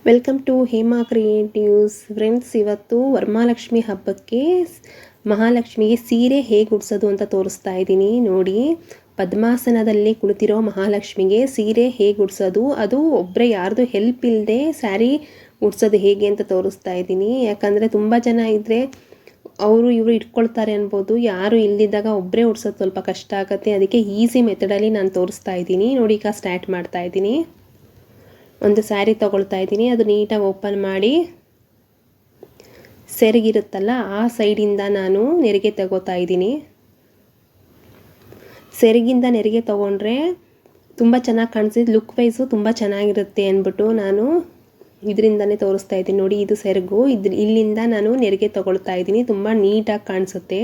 Welcome to Hema creatives. Friends, ಇವತ್ತು ವರಮಹಾಲಕ್ಷ್ಮಿ ಹಬ್ಬಕ್ಕೆ ಮಹಾಲಕ್ಷ್ಮಿಗೆ ಸೀರೆ ಹೇಗೆ ಉಡ್ಸೋದು ಅಂತ ತೋರಿಸ್ತಾ ಇದ್ದೀನಿ. ನೋಡಿ, ಪದ್ಮಾಸನದಲ್ಲಿ ಕುಳಿತಿರೋ ಮಹಾಲಕ್ಷ್ಮಿಗೆ ಸೀರೆ ಹೇಗೆ ಉಡ್ಸೋದು, ಅದು ಒಬ್ಬರೇ ಯಾರ್ದು ಹೆಲ್ಪ್ ಇಲ್ಲದೆ ಸ್ಯಾರಿ ಉಡ್ಸೋದು ಹೇಗೆ ಅಂತ ತೋರಿಸ್ತಾ ಇದ್ದೀನಿ. ಯಾಕಂದರೆ ತುಂಬ ಜನ ಇದ್ದರೆ ಅವರು ಇವರು ಇಟ್ಕೊಳ್ತಾರೆ ಅನ್ಬೋದು. ಯಾರು ಇಲ್ಲದಿದ್ದಾಗ ಒಬ್ಬರೇ ಉಡ್ಸೋದು ಸ್ವಲ್ಪ ಕಷ್ಟ ಆಗುತ್ತೆ. ಅದಕ್ಕೆ ಈಸಿ ಮೆಥಡಲ್ಲಿ ನಾನು ತೋರಿಸ್ತಾ ಇದ್ದೀನಿ. ನೋಡಿ, ಈಗ ಸ್ಟಾರ್ಟ್ ಮಾಡ್ತಾ ಇದ್ದೀನಿ. ಒಂದು ಸ್ಯಾರಿ ತೊಗೊಳ್ತಾ ಇದ್ದೀನಿ. ಅದು ನೀಟಾಗಿ ಓಪನ್ ಮಾಡಿ ಸೆರಗಿರುತ್ತಲ್ಲ ಆ ಸೈಡಿಂದ ನಾನು ನೆರಿಗೆ ತಗೋತಾ ಇದ್ದೀನಿ. ಸೆರಗಿಂದ ನೆರಿಗೆ ತೊಗೊಂಡ್ರೆ ತುಂಬ ಚೆನ್ನಾಗಿ ಕಾಣಿಸಿದ್ದು, ಲುಕ್ ವೈಸು ತುಂಬ ಚೆನ್ನಾಗಿರುತ್ತೆ ಅಂದ್ಬಿಟ್ಟು ನಾನು ಇದರಿಂದನೇ ತೋರಿಸ್ತಾ ಇದ್ದೀನಿ. ನೋಡಿ, ಇದು ಸೆರಗು, ಇಲ್ಲಿಂದ ನಾನು ನೆರಿಗೆ ತೊಗೊಳ್ತಾ ಇದ್ದೀನಿ. ತುಂಬ ನೀಟಾಗಿ ಕಾಣಿಸುತ್ತೆ.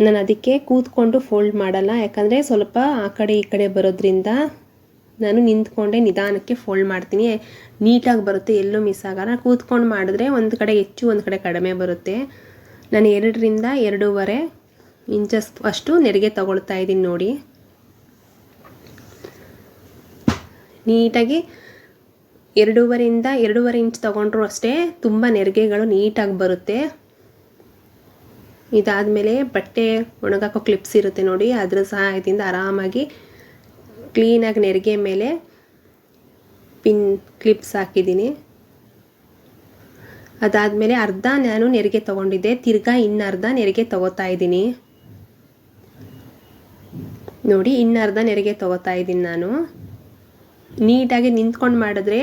ನಾನು ಅದಕ್ಕೆ ಕೂತ್ಕೊಂಡು ಫೋಲ್ಡ್ ಮಾಡಲ್ಲ, ಯಾಕಂದರೆ ಸ್ವಲ್ಪ ಆ ಕಡೆ ಈ ಕಡೆ ಬರೋದ್ರಿಂದ ನಾನು ನಿಂತ್ಕೊಂಡೆ ನಿಧಾನಕ್ಕೆ ಫೋಲ್ಡ್ ಮಾಡ್ತೀನಿ. ನೀಟಾಗಿ ಬರುತ್ತೆ, ಎಲ್ಲೂ ಮಿಸ್ ಆಗಲ್ಲ. ಕೂತ್ಕೊಂಡು ಮಾಡಿದ್ರೆ ಒಂದು ಕಡೆ ಹೆಚ್ಚು ಒಂದು ಕಡೆ ಕಡಿಮೆ ಬರುತ್ತೆ. ನಾನು 2 ರಿಂದ 2.5 ಇಂಚಸ್ ಅಷ್ಟು ನೆರಿಗೆ ತಗೊಳ್ತಾ ಇದ್ದೀನಿ. ನೋಡಿ, ನೀಟಾಗಿ 2.5 ರಿಂದ 2.5 ಇಂಚ್ ತೊಗೊಂಡ್ರು ಅಷ್ಟೇ ತುಂಬ ನೆರಿಗೆಗಳು ನೀಟಾಗಿ ಬರುತ್ತೆ. ಇದಾದಮೇಲೆ ಬಟ್ಟೆ ಒಣಗಾಕೋ ಕ್ಲಿಪ್ಸ್ ಇರುತ್ತೆ ನೋಡಿ, ಅದರ ಸಹಾಯದಿಂದ ಆರಾಮಾಗಿ ಕ್ಲೀನಾಗಿ ನೆರಿಗೆ ಮೇಲೆ ಪಿನ್ ಕ್ಲಿಪ್ಸ್ ಹಾಕಿದ್ದೀನಿ. ಅದಾದಮೇಲೆ ಅರ್ಧ ನಾನು ನೆರಿಗೆ ತೊಗೊಂಡಿದ್ದೆ, ತಿರ್ಗಾ ಇನ್ನರ್ಧ ನೆರಿಗೆ ತೊಗೋತಾ ಇದ್ದೀನಿ. ನೋಡಿ, ಇನ್ನರ್ಧ ನೆರಿಗೆ ತೊಗೋತಾ ಇದ್ದೀನಿ ನಾನು. ನೀಟಾಗಿ ನಿಂತ್ಕೊಂಡು ಮಾಡಿದ್ರೆ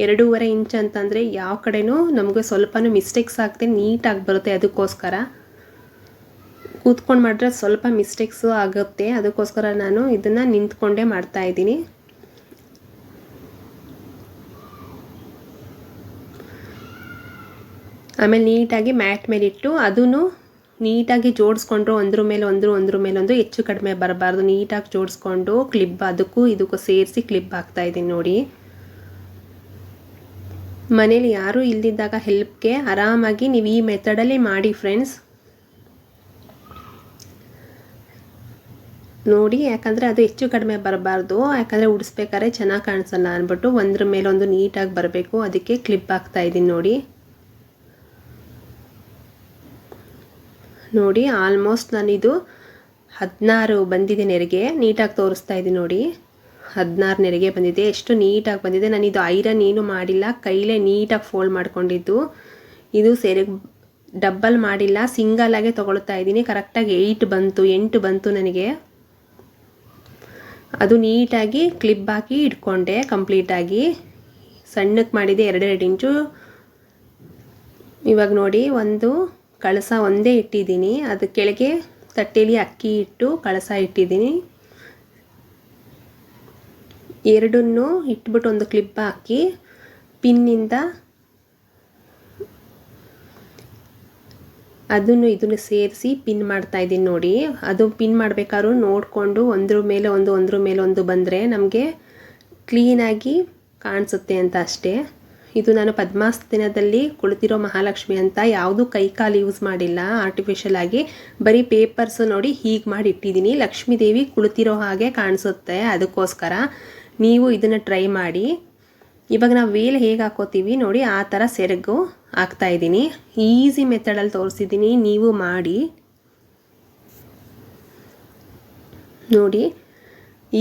2.5 ಇಂಚ್ ಅಂತಂದರೆ ಯಾವ ಕಡೆನೂ ನಮಗೆ ಸ್ವಲ್ಪನೂ ಮಿಸ್ಟೇಕ್ಸ್ ಆಗ್ತದೆ, ನೀಟಾಗಿ ಬರುತ್ತೆ. ಅದಕ್ಕೋಸ್ಕರ ಕೂತ್ಕೊಂಡು ಮಾಡಿದ್ರೆ ಸ್ವಲ್ಪ ಮಿಸ್ಟೇಕ್ಸು ಆಗುತ್ತೆ. ಅದಕ್ಕೋಸ್ಕರ ನಾನು ಇದನ್ನು ನಿಂತ್ಕೊಂಡೇ ಮಾಡ್ತಾ ಇದ್ದೀನಿ. ಆಮೇಲೆ ನೀಟಾಗಿ ಮ್ಯಾಟ್ ಮೇಲಿಟ್ಟು ಅದನ್ನು ನೀಟಾಗಿ ಜೋಡಿಸ್ಕೊಂಡ್ರು, ಒಂದ್ರ ಮೇಲೆ ಒಂದು ಹೆಚ್ಚು ಕಡಿಮೆ ಬರಬಾರ್ದು. ನೀಟಾಗಿ ಜೋಡಿಸ್ಕೊಂಡು ಕ್ಲಿಪ್ ಅದಕ್ಕೂ ಇದಕ್ಕೂ ಸೇರಿಸಿ ಕ್ಲಿಪ್ ಹಾಕ್ತಾ ಇದ್ದೀನಿ. ನೋಡಿ, ಮನೇಲಿ ಯಾರೂ ಇಲ್ದಿದ್ದಾಗ ಹೆಲ್ಪ್ಗೆ ಆರಾಮಾಗಿ ನೀವು ಈ ಮೆಥಡಲ್ಲಿ ಮಾಡಿ ಫ್ರೆಂಡ್ಸ್. ನೋಡಿ, ಯಾಕಂದರೆ ಅದು ಹೆಚ್ಚು ಕಡಿಮೆ ಬರಬಾರ್ದು, ಯಾಕಂದರೆ ಉಡಿಸ್ಬೇಕಾದ್ರೆ ಚೆನ್ನಾಗಿ ಕಾಣಿಸಲ್ಲ ಅಂದ್ಬಿಟ್ಟು ಒಂದ್ರ ಮೇಲೊಂದು ನೀಟಾಗಿ ಬರಬೇಕು. ಅದಕ್ಕೆ ಕ್ಲಿಪ್ ಹಾಕ್ತಾ ಇದ್ದೀನಿ. ನೋಡಿ, ಆಲ್ಮೋಸ್ಟ್ ನಾನಿದು 16 ಬಂದಿದೆ ನೆರಿಗೆ. ನೀಟಾಗಿ ತೋರಿಸ್ತಾ ಇದ್ದೀನಿ. ನೋಡಿ, 16 ನೆರಿಗೆ ಬಂದಿದೆ. ಎಷ್ಟು ನೀಟಾಗಿ ಬಂದಿದೆ. ನಾನಿದು ಐರನ್ ಏನು ಮಾಡಿಲ್ಲ, ಕೈಲೇ ನೀಟಾಗಿ ಫೋಲ್ಡ್ ಮಾಡ್ಕೊಂಡಿದ್ದು. ಇದು ಸೆರಗು ಡಬ್ಬಲ್ ಮಾಡಿಲ್ಲ, ಸಿಂಗಲಾಗೆ ತೊಗೊಳ್ತಾ ಇದ್ದೀನಿ. ಕರೆಕ್ಟಾಗಿ 8 ಬಂತು ನನಗೆ. ಅದು ನೀಟಾಗಿ ಕ್ಲಿಪ್ ಹಾಕಿ ಇಟ್ಕೊಂಡೆ ಕಂಪ್ಲೀಟಾಗಿ. ಸಣ್ಣಕ್ಕೆ ಮಾಡಿದೆ 2.5 ಇಂಚು. ಇವಾಗ ನೋಡಿ, ಒಂದು ಕಳಸ ಒಂದೇ ಇಟ್ಟಿದ್ದೀನಿ. ಅದು ಕೆಳಗೆ ತಟ್ಟೆಯಲ್ಲಿ ಅಕ್ಕಿ ಇಟ್ಟು ಕಳಸ ಇಟ್ಟಿದ್ದೀನಿ. ಎರಡನ್ನೂ ಇಟ್ಬಿಟ್ಟು ಒಂದು ಕ್ಲಿಪ್ ಹಾಕಿ ಪಿನ್ನಿಂದ ಇದನ್ನು ಸೇರಿಸಿ ಪಿನ್ ಮಾಡ್ತಾ ಇದ್ದೀನಿ. ನೋಡಿ, ಅದು ಪಿನ್ ಮಾಡಬೇಕಾದ್ರೂ ನೋಡಿಕೊಂಡು ಒಂದ್ರ ಮೇಲೆ ಒಂದು ಬಂದರೆ ನಮಗೆ ಕ್ಲೀನಾಗಿ ಕಾಣಿಸುತ್ತೆ ಅಂತ ಅಷ್ಟೇ. ಇದು ನಾನು ಪದ್ಮಾಸನದಲ್ಲಿ ಕುಳಿತಿರೋ ಮಹಾಲಕ್ಷ್ಮಿ ಅಂತ ಯಾವುದು ಕೈಕಾಲು ಯೂಸ್ ಮಾಡಿಲ್ಲ, ಆರ್ಟಿಫಿಷಿಯಲ್ ಆಗಿ ಬರೀ ಪೇಪರ್ಸ್ ನೋಡಿ ಹೀಗೆ ಮಾಡಿ ಇಟ್ಟಿದ್ದೀನಿ. ಲಕ್ಷ್ಮೀ ದೇವಿ ಕುಳಿತಿರೋ ಹಾಗೆ ಕಾಣಿಸುತ್ತೆ. ಅದಕ್ಕೋಸ್ಕರ ನೀವು ಇದನ್ನು ಟ್ರೈ ಮಾಡಿ. ಇವಾಗ ನಾವು ವೇಲ್ ಹೇಗೆ ಹಾಕೋತೀವಿ ನೋಡಿ, ಆ ಥರ ಸೆರಗು ಹಾಕ್ತಾ ಇದ್ದೀನಿ. ಈಸಿ ಮೆಥಡಲ್ಲಿ ತೋರಿಸಿದ್ದೀನಿ, ನೀವು ಮಾಡಿ ನೋಡಿ.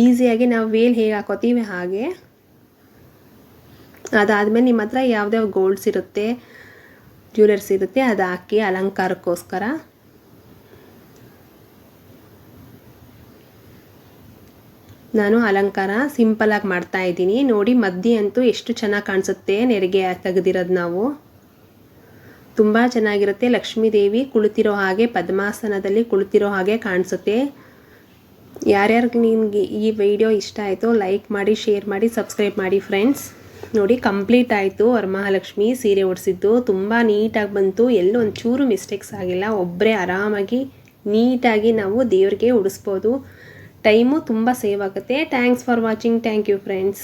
ಈಸಿಯಾಗಿ ನಾವು ವೇಲ್ ಹೇಗೆ ಹಾಕೋತೀವಿ ಹಾಗೆ. ಅದಾದಮೇಲೆ ನಿಮ್ಮ ಹತ್ರ ಯಾವುದೇ ಗೋಲ್ಡ್ಸ್ ಇರುತ್ತೆ, ಜ್ಯುವೆಲರ್ಸ್ ಇರುತ್ತೆ, ಅದು ಹಾಕಿ ಅಲಂಕಾರಕ್ಕೋಸ್ಕರ. ನಾನು ಅಲಂಕಾರ ಸಿಂಪಲಾಗಿ ಮಾಡ್ತಾ ಇದ್ದೀನಿ. ನೋಡಿ, ಮಧ್ಯೆ ಅಂತೂ ಎಷ್ಟು ಚೆನ್ನಾಗಿ ಕಾಣಿಸುತ್ತೆ ನೆರಿಗೆ ತೆಗೆದಿರೋದು ನಾವು. ತುಂಬ ಚೆನ್ನಾಗಿರುತ್ತೆ. ಲಕ್ಷ್ಮೀ ದೇವಿ ಕುಳಿತಿರೋ ಹಾಗೆ, ಪದ್ಮಾಸನದಲ್ಲಿ ಕುಳಿತಿರೋ ಹಾಗೆ ಕಾಣಿಸುತ್ತೆ. ಯಾರ್ಯಾರಿಗೆ ನಿಮಗೆ ಈ ವಿಡಿಯೋ ಇಷ್ಟ ಆಯಿತು ಲೈಕ್ ಮಾಡಿ, ಶೇರ್ ಮಾಡಿ, ಸಬ್ಸ್ಕ್ರೈಬ್ ಮಾಡಿ ಫ್ರೆಂಡ್ಸ್. ನೋಡಿ, ಕಂಪ್ಲೀಟ್ ಆಯಿತು. ವರಮಹಾಲಕ್ಷ್ಮಿ ಸೀರೆ ಉಡಿಸಿದ್ದು ತುಂಬ ನೀಟಾಗಿ ಬಂತು. ಎಲ್ಲೂ ಒಂಚೂರು ಮಿಸ್ಟೇಕ್ಸ್ ಆಗಿಲ್ಲ. ಒಬ್ಬರೇ ಆರಾಮಾಗಿ ನೀಟಾಗಿ ನಾವು ದೇವರಿಗೆ ಉಡಿಸ್ಬೋದು. ಟೈಮು ತುಂಬ ಸೇವ್ ಆಗುತ್ತೆ. Thanks for watching. Thank you friends.